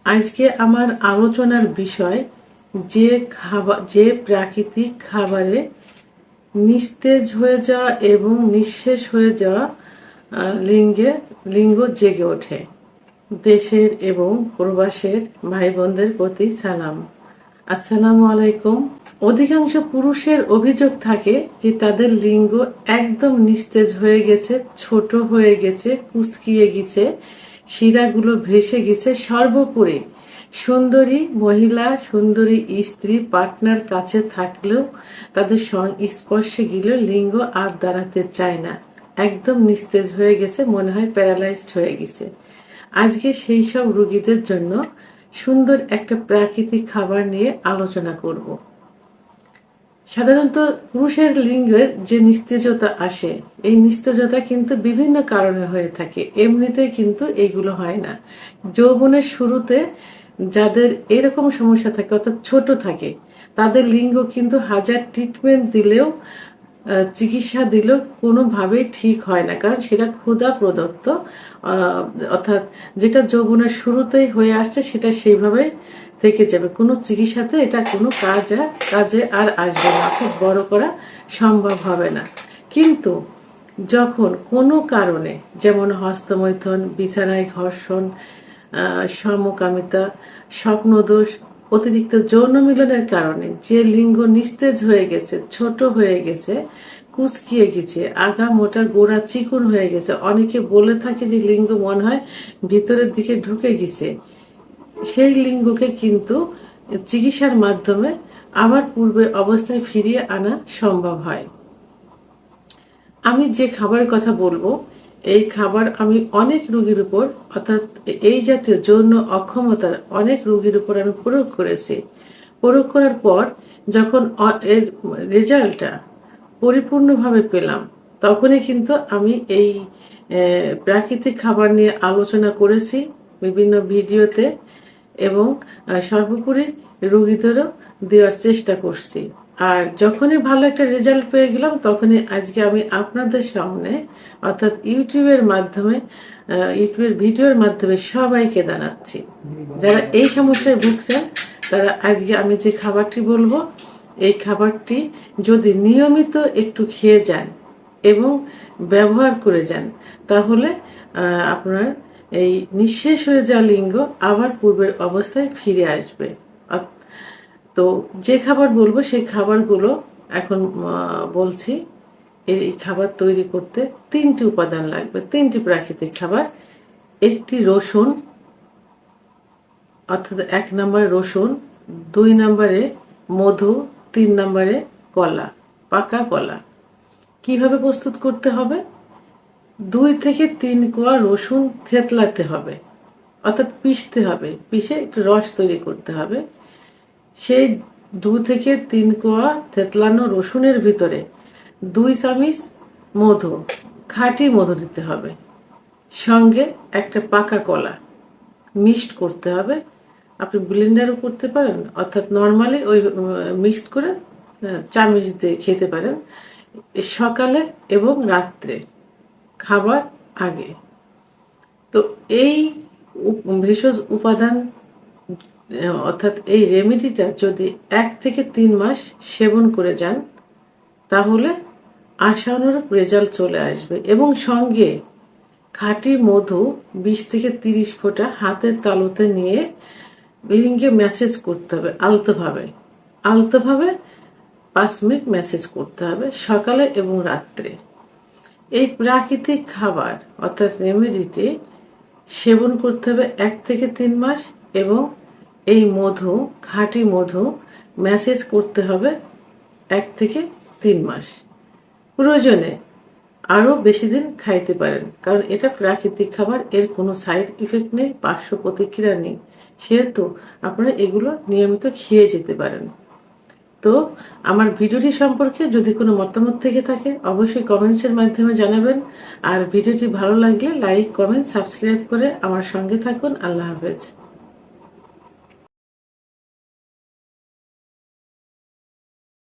আজকে আমার আলোচনার বিষয় যে প্রাকৃতিক খাবারে নিস্তেজ হয়ে যাওয়া এবং নিঃশেষ হয়ে যাওয়া লিঙ্গ জেগে ওঠে। দেশের এবং প্রবাসের ভাই বোনদের প্রতি সালাম। আসসালামু আলাইকুম। অধিকাংশ পুরুষের অভিযোগ থাকে যে তাদের লিঙ্গ একদম নিস্তেজ হয়ে গেছে, ছোট হয়ে গেছে, কুঁচকিয়ে গেছে, শিরাগুলো ভেসে গেছে। সর্বোপরি সুন্দরী মহিলা, সুন্দরী স্ত্রী, পার্টনার কাছে থাকলেও তাদের স্পর্শে গেলেও লিঙ্গ আর দাঁড়াতে চায় না, একদম নিস্তেজ হয়ে গেছে, মনে হয় প্যারালাইজড হয়ে গেছে। আজকে সেই সব রোগীদের জন্য সুন্দর একটা প্রাকৃতিক খাবার নিয়ে আলোচনা করব। সাধারণত পুরুষের লিঙ্গের যে নিস্তেজতা আসে, এই নিস্তেজতা কিন্তু বিভিন্ন কারণে হয়ে থাকে, এমনিতেই কিন্তু এইগুলো হয় না। যৌবনের শুরুতে যাদের এরকম সমস্যা থাকে, অর্থাৎ ছোট থাকে, তাদের লিঙ্গ কিন্তু হাজার ট্রিটমেন্ট দিলেও, চিকিৎসা দিলেও কোনোভাবেই ঠিক হয় না, কারণ সেটা ক্ষুধা প্রদত্ত, অর্থাৎ যেটা যৌবনের শুরুতেই হয়ে আসছে সেটা সেইভাবেই থেকে যাবে। কোনো চিকিৎসাতে এটা কোনো কাজে আর আসবে না, খুব বড় করা সম্ভব হবে না। কিন্তু যখন কোনো কারণে, যেমন হস্তমৈথুন, বিছানায় ঘর্ষণ, সমকামিতা, স্বপ্নদোষ, অতিরিক্ত যৌন মিলনের কারণে যে লিঙ্গ নিস্তেজ হয়ে গেছে, ছোট হয়ে গেছে, কুচকিয়ে গেছে, আগা মোটা গোড়া চিকুন হয়ে গেছে, অনেকে বলে থাকে যে লিঙ্গ মনে হয় ভিতরের দিকে ঢুকে গেছে, সেই লিঙ্গকে কিন্তু চিকিৎসার মাধ্যমে আবার পূর্বের অবস্থায় ফিরিয়ে আনা সম্ভব হয়। আমি যে খাবারের কথা বলবো, এই খাবার আমি অনেক রোগীর উপর, অর্থাৎ এই জাতীয় যৌন অক্ষমতার অনেক রোগীর উপর আমি প্রয়োগ করেছি। প্রয়োগ করার পর যখন এর রেজাল্টটা পরিপূর্ণভাবে পেলাম, তখনই কিন্তু আমি এই প্রাকৃতিক খাবার নিয়ে আলোচনা করেছি বিভিন্ন ভিডিওতে, এবং সর্বোপরি রোগীদেরও দেওয়ার চেষ্টা করছি। আর যখনই ভালো একটা রেজাল্ট পেয়ে গেলাম, তখনই আজকে আমি আপনাদের সামনে, অর্থাৎ ইউটিউবের ভিডিওর মাধ্যমে সবাইকে জানাচ্ছি, যারা এই সমস্যায় ভুগছেন তারা আজকে আমি যে খাবারটি বলবো, এই খাবারটি যদি নিয়মিত একটু খেয়ে যান এবং ব্যবহার করে যান, তাহলে আপনার এই নিঃশেষ হয়ে যাওয়া লিঙ্গ আবার পূর্বের অবস্থায় ফিরে আসবে। তো যে খাবার বলবো সেই খাবারগুলো এখন বলছি। এই খাবার তৈরি করতে 3টি উপাদান লাগবে, 3টি প্রাকৃতিক খাবার। একটি রসুন, অর্থাৎ 1 নম্বরে রসুন, 2 নম্বরে মধু, 3 নম্বরে কলা, পাকা কলা। কিভাবে প্রস্তুত করতে হবে? 2 থেকে 3 কোয়া রসুন থেতলাতে হবে, অর্থাৎ পিষতে হবে, পিষে একটু রস তৈরি করতে হবে। সেই 2 থেকে 3 কোয়া থেতলানো রসুনের ভিতরে 2 চামচ মধু, খাঁটি মধু দিতে হবে, সঙ্গে একটা পাকা কলা মিক্সড করতে হবে। আপনি ব্লেন্ডারও করতে পারেন, অর্থাৎ নর্মালি ওই মিক্সড করে চামচ দিয়ে খেতে পারেন, সকালে এবং রাত্রে খাবার আগে। তো এই ভেষজ উপাদান, অর্থাৎ এই রেমেডিটা যদি 1 থেকে 3 মাস সেবন করে যান, তাহলে আশানুরূপ রেজাল্ট চলে আসবে। এবং সঙ্গে খাঁটি মধু 20 থেকে 30 ফোঁটা হাতের তালুতে নিয়ে লিঙ্গে ম্যাসেজ করতে হবে, আলতোভাবে 5 মিনিট ম্যাসেজ করতে হবে, সকালে এবং রাত্রে। এই প্রাকৃতিক খাবার অর্থাৎ রেমেডিটি সেবন করতে হবে 1 থেকে 3 মাস, এবং এই মধু, খাঁটি মধু ম্যাসেজ করতে হবে 1 থেকে 3 মাস। প্রয়োজনে আরও বেশি দিন খাইতে পারেন, কারণ এটা প্রাকৃতিক খাবার, এর কোনো সাইড ইফেক্ট নেই, পার্শ্ব প্রতিক্রিয়া নেই, সেহেতু আপনারা এগুলো নিয়মিত খেয়ে যেতে পারেন। তো আমার ভিডিওটি সম্পর্কে যদি কোনো মতামত থেকে থাকে, অবশ্যই কমেন্টসের মাধ্যমে জানাবেন। আর ভিডিওটি ভালো লাগলে লাইক, কমেন্ট, সাবস্ক্রাইব করে আমার সঙ্গে থাকুন। আল্লাহ হাফেজ।